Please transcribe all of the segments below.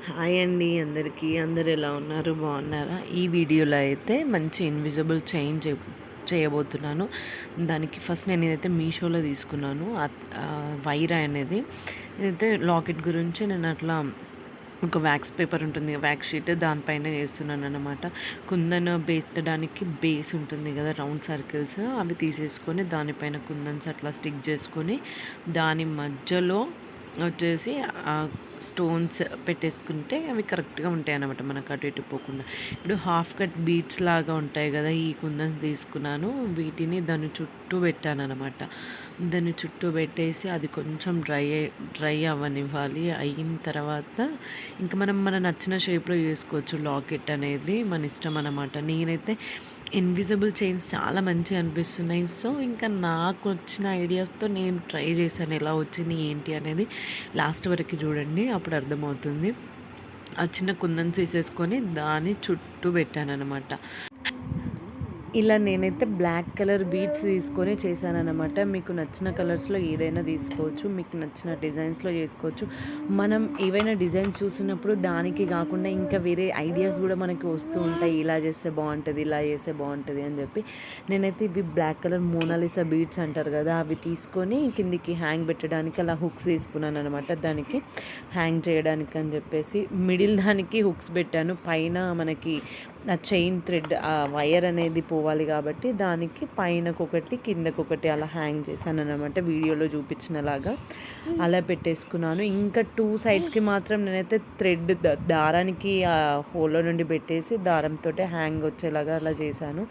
Hi అండి అందరికీ. అందరు ఎలా ఉన్నారు? బాగున్నారా? ఈ వీడియోలో అయితే మంచి ఇన్విజిబుల్ చైన్ చేయబోతున్నాను. దానికి ఫస్ట్ నేను ఇదైతే మీషోలో తీసుకున్నాను. వైరా అనేది ఇదైతే లాకెట్ గురించి నేను అట్లా ఒక వ్యాక్స్ పేపర్ ఉంటుంది, వ్యాక్స్ షీట్ దానిపైన చేస్తున్నాను అనమాట. కుందన్ పెట్టడానికి బేస్ ఉంటుంది కదా, రౌండ్ సర్కిల్స్ అవి తీసేసుకొని దానిపైన కుందన్స్ అట్లా స్టిక్ చేసుకొని దాని మధ్యలో వచ్చేసి స్టోన్స్ పెట్టేసుకుంటే అవి కరెక్ట్గా ఉంటాయి అన్నమాట, మనకు అటు ఇటు పోకుండా. ఇప్పుడు హాఫ్ కట్ బీట్స్ లాగా ఉంటాయి కదా, ఈ కుందన్స్ తీసుకున్నాను, వీటిని దాని చుట్టూ పెట్టాను అనమాట. దాన్ని చుట్టూ పెట్టేసి అది కొంచెం డ్రై అవ్వనివ్వాలి. అయిన తర్వాత ఇంకా మనం మన నచ్చిన షేప్లో చేసుకోవచ్చు. లాకెట్ అనేది మన ఇష్టం అనమాట. నేనైతే ఇన్విజిబుల్ చైన్స్ చాలా మంచిగా అనిపిస్తున్నాయి. సో ఇంకా నాకు వచ్చిన ఐడియాస్తో నేను ట్రై చేశాను, ఎలా వచ్చింది ఏంటి అనేది లాస్ట్ వరకు చూడండి, అప్పుడు అర్థమవుతుంది. ఆ చిన్న కుందన్ తీసేసుకొని దాని చుట్టూ పెట్టాను అనమాట. ఇలా నేనైతే బ్లాక్ కలర్ బీడ్స్ తీసుకొని చేశానన్నమాట. మీకు నచ్చిన కలర్స్లో ఏదైనా తీసుకోవచ్చు, మీకు నచ్చిన డిజైన్స్లో చేసుకోవచ్చు. మనం ఏవైనా డిజైన్స్ చూసినప్పుడు దానికి కాకుండా ఇంకా వేరే ఐడియాస్ కూడా మనకి వస్తూ ఉంటాయి, ఇలా చేస్తే బాగుంటుంది, ఇలా చేస్తే బాగుంటుంది అని చెప్పి. నేనైతే ఇవి బ్లాక్ కలర్ మోనాలిసా బీడ్స్ అంటారు కదా, అవి తీసుకొని కిందికి హ్యాంగ్ పెట్టడానికి అలా హుక్స్ తీసుకున్నాను అనమాట. దానికి హ్యాంగ్ చేయడానికి అని చెప్పేసి మిడిల్ దానికి హుక్స్ పెట్టాను. పైన మనకి ఆ చైన్ థ్రెడ్ ఆ వైర్ అనేది పోవాలి కాబట్టి దానికి పైనకొకటి కిందకొకటి అలా హ్యాంగ్ చేశాను అనమాట, వీడియోలో చూపించినలాగా అలా పెట్టేసుకున్నాను. ఇంకా 2 సైడ్స్కి మాత్రం నేనైతే థ్రెడ్ దారానికి ఆ హోల్లో నుండి పెట్టేసి దారంతో హ్యాంగ్ వచ్చేలాగా అలా చేశాను.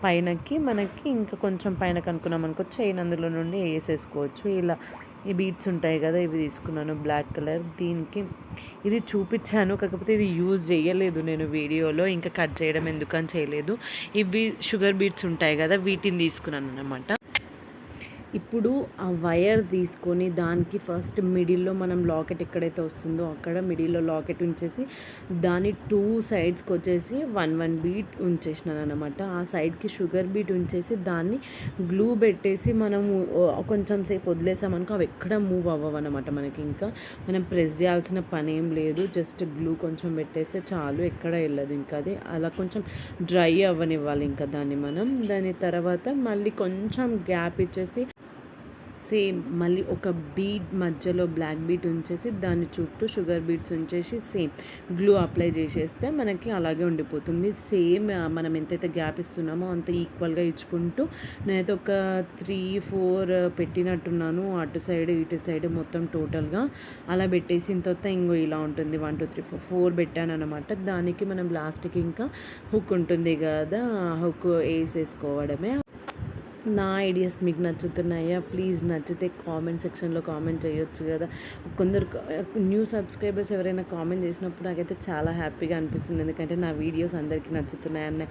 పైనకి మనకి ఇంకా కొంచెం పైన కనుక్కున్నాం అనుకో చైన్ అందులో నుండి వేసేసుకోవచ్చు. ఇలా ఈ బీడ్స్ ఉంటాయి కదా, ఇవి తీసుకున్నాను బ్లాక్ కలర్. దీనికి ఇది చూపించాను, కాకపోతే ఇది యూజ్ చేయలేదు నేను వీడియోలో, ఇంకా కట్ చేయడం ఎందుకని చేయలేదు. ఇవి షుగర్ బీడ్స్ ఉంటాయి కదా, వీటిని తీసుకున్నాను అన్నమాట. ఇప్పుడు ఆ వైర్ తీసుకొని దానికి ఫస్ట్ మిడిల్లో మనం లాకెట్ ఎక్కడైతే వస్తుందో అక్కడ మిడిల్లో లాకెట్ ఉంచేసి దాని 2 సైడ్స్కి వచ్చేసి 1 బీట్ ఉంచేసినాను అనమాట. ఆ సైడ్కి షుగర్ బీట్ ఉంచేసి దాన్ని గ్లూ పెట్టేసి మనము కొంచెం సేపు వదిలేసామనుకో అవి ఎక్కడ మూవ్ అవ్వవన్నమాట. మనకి ఇంకా మనం ప్రెస్ చేయాల్సిన పని ఏం లేదు, జస్ట్ గ్లూ కొంచెం పెట్టేస్తే చాలు, ఎక్కడ వెళ్ళదు. ఇంకా అది అలా కొంచెం డ్రై అవ్వనివ్వాలి. ఇంకా దాని తర్వాత మళ్ళీ కొంచెం గ్యాప్ ఇచ్చేసి సేమ్ మళ్ళీ ఒక బీడ్ మధ్యలో బ్లాక్ బీట్ ఉంచేసి దాని చుట్టూ షుగర్ బీట్స్ ఉంచేసి సేమ్ గ్లూ అప్లై చేసేస్తే మనకి అలాగే ఉండిపోతుంది. సేమ్ మనం ఎంతైతే గ్యాప్ ఇస్తున్నామో అంత ఈక్వల్గా ఇచ్చుకుంటూ నేనైతే ఒక 3-4 పెట్టినట్టున్నాను, అటు సైడ్ ఇటు సైడ్ మొత్తం టోటల్గా అలా పెట్టేసిన తర్వాత ఇంకో ఇలా ఉంటుంది. 1 2 3 4 పెట్టాను అనమాట. దానికి మనం లాస్ట్కి ఇంకా హుక్ ఉంటుంది కదా, హుక్ వేసేసుకోవడమే. నా ఐడియాస్ మీకు నచ్చుతున్నాయా? ప్లీజ్ నచ్చితే కామెంట్ సెక్షన్లో కామెంట్ చేయొచ్చు కదా. కొందరు న్యూ సబ్స్క్రైబర్స్ ఎవరైనా కామెంట్ చేసినప్పుడు నాకైతే చాలా హ్యాపీగా అనిపిస్తుంది, ఎందుకంటే నా వీడియోస్ అందరికీ నచ్చుతున్నాయన్న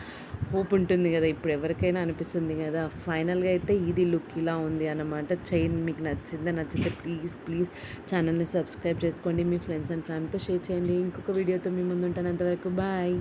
హోప్ ఉంటుంది కదా, ఇప్పుడు ఎవరికైనా అనిపిస్తుంది కదా. ఫైనల్గా అయితే ఇది లుక్ ఇలా ఉంది అన్నమాట. చైన్ మీకు నచ్చితే ప్లీజ్ ఛానల్ని సబ్స్క్రైబ్ చేసుకోండి, మీ ఫ్రెండ్స్ అండ్ ఫ్యామిలీతో షేర్ చేయండి. ఇంకొక వీడియోతో మీ ముందు ఉంటాను, అంతవరకు బాయ్.